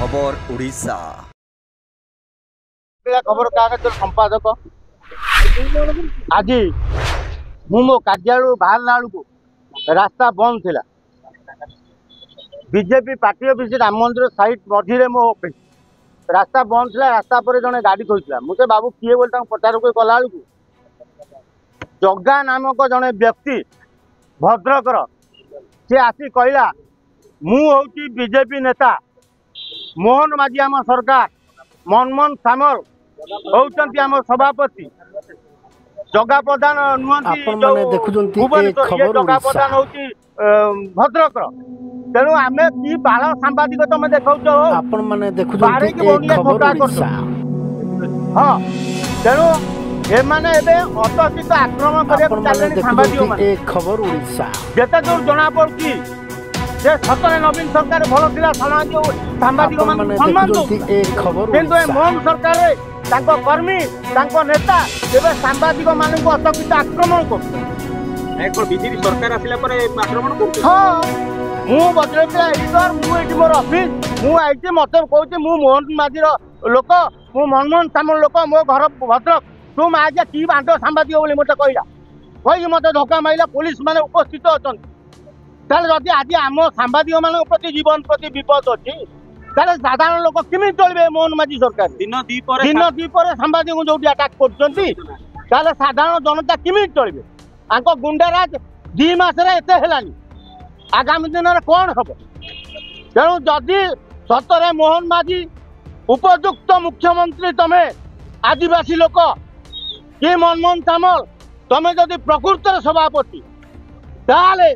खबर ओडिशा खबर कागज संपादक आज मो कार्यालय बाहर बेलू रास्ता बंद थिला। बीजेपी पार्टी ऑफिस राम मंदिर साइड मझे मो ऑफिस रास्ता बंद थिला। रास्ता पर जने गाड़ी थोड़ा मुझे बाबू किए बोल पचार गला बेलू जगा नामक जड़े व्यक्ति भद्रकर सी आसी कहला मु हूँ बीजेपी नेता मोहन माझी आम सरकार मनमोहन सामल होउचंती आम सभापति जगा प्रधान नुहंती भुवनेश्वर जगा प्रधान होती भद्रकर। तेणु आम कि बाल सांबादिक तुम देखा हाँ तेणु एमाने अतर्कित आक्रमण कर जेते जो जना पड़ी सतरे नवीन सरकार भल था सांबादिक सम्मान किंतु मोहन सरकार कर्मी नेता एवं सांबादिक मान अतर्कित आक्रमण बीजेपी सरकार आसिला पर आक्रमण कर हाँ मु बदलैया एडिटर मुझे मोर ऑफिस मुझे मत कहूँ मु मोहन माझीर लोक मु मनमोहन सामल लोक मो घर भद्रक तुम आज कि बांट सांबादिक बोली मत कहला कही मत धक्का मारा पुलिस मैंने उपस्थित अच्छा जदि आज आम सांबादिक मान प्रति जीवन प्रति विपद अच्छी साधारण लोक किमी चलिए मोहन माझी सरकार दिन दीपर सांबादिक जो आटाक कर साधारण जनता किमी चलिए आंक गुंडाराज 2 मासरे एते हेलानी आगामी दिन में कौन हम तेणु जदि सतरे मोहन माझी उपयुक्त मुख्यमंत्री तमे आदिवासी लोक कि मनमोहन सामल तमे जदि प्रकृत सभापति ताले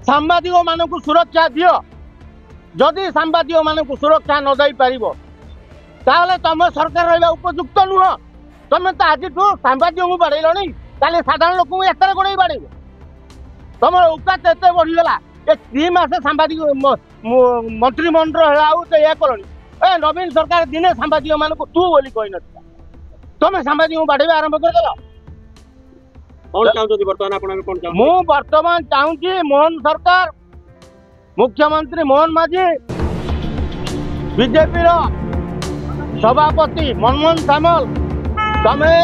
सांबादिक मानक सुरक्षा दियो जदि सांबादिक मानक सुरक्षा न दे पार ताले तुम सरकार रहा उपयुक्त नुह तुम तो आज सांबादिक को बाड़ेल ताले साधारण लोक एत गोड़े बाड़े तुम औकात एत बढ़ीगला 3 मास सांबादिक मंत्रिमंडल है कल नवीन सरकार दिने सांबादिक मान तू बोली कही ना तुम सांबादिक बाढ़े आरंभ करदेल मु बर्तमान चाहूँगी मोहन सरकार मुख्यमंत्री मोहन माझी बीजेपी सभापति मनमोहन सामल तमे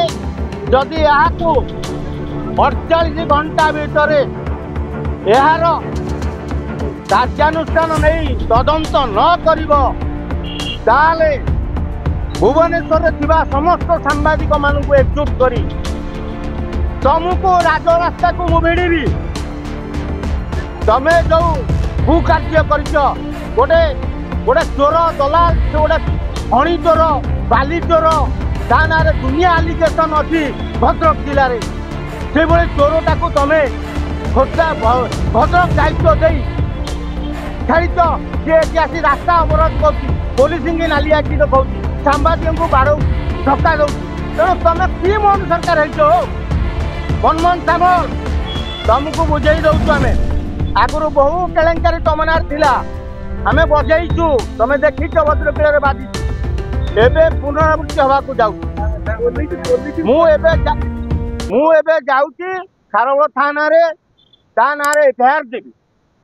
जदि 48 घंटा भितर यार कार्यानुष्ठान नहीं तदंत न करिब ताले भुवनेश्वर थिबा समस्त सांबादिक मानू एकजुट करी तुमको राजरास्ता को मु भिड़ी तमे जो कुकार्य कर गोटे गोटे चोर दलाल गोटे खणी चोर बाली चोर ता ना दुनिया आलिगेसन अच्छी भद्रक जिले से चोरटा को तमे खोर्धा भद्रक दायित्व दे छाड़ सी आसी रास्ता अवरोध कर पुलिस नाली आखि देखा सांबादिक को बाड़ धक्का दौ तेणु तुम कि मोहन सरकार हो मनमोहन सामल तुमको बुझे दौचु आम आगुरी बहु केलेंकारी तमनार थिला आम बजाइचु तुम देखी भद्रक बाजी एवं पुनरावृत्ति हवा जाऊँगी खारवल थाना एफआईआर देवी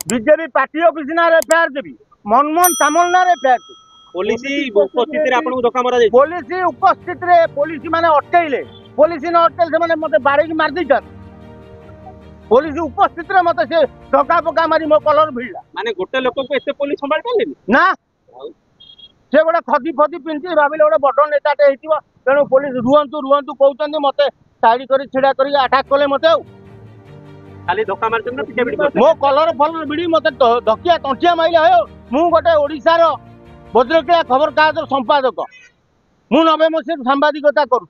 बीजेपी पार्टी ऑफिस ना एफआईआर देवी मनमोहन सामल ना एफआईआर देवी पुलिस उपस्थित पुलिस माने अटकैले पुलिस न अटकैले से मत बाड़ी मार पुलिस उपस्थित मत से धक्का पक्का मारी मो कलर भिड़ा माने गोटे लोक को एते पुलिस संभाल पाले ना से गोटे खदी फदी पिंधि भाविले गोटे बड़ नेताटे हो तेणु पुलिस रुहतु रुहतु कहते मत साइड कर छिड़ा कर अटाक कले मत खाली धक्का मार मो कलर फलर भिड़ी मत धकिया तंटिया माइले हो मु गोटे ओडिशार भद्रकिया खबर कागज संपादक मु 90 मसीह सांबादिकता करुँ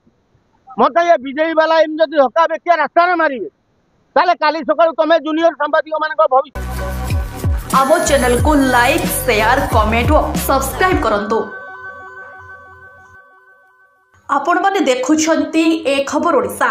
मत ये बीजेपी वाला एम जब धक्का बेकिया रास्ता मारे ताले काली सकाल तुम जूनियर सांबादिक मान भविष्य आम चैनल को लाइक शेयर कमेंट और सब्सक्राइब करंतु। आपण माने देखुछंती ए खबर ओडिशा।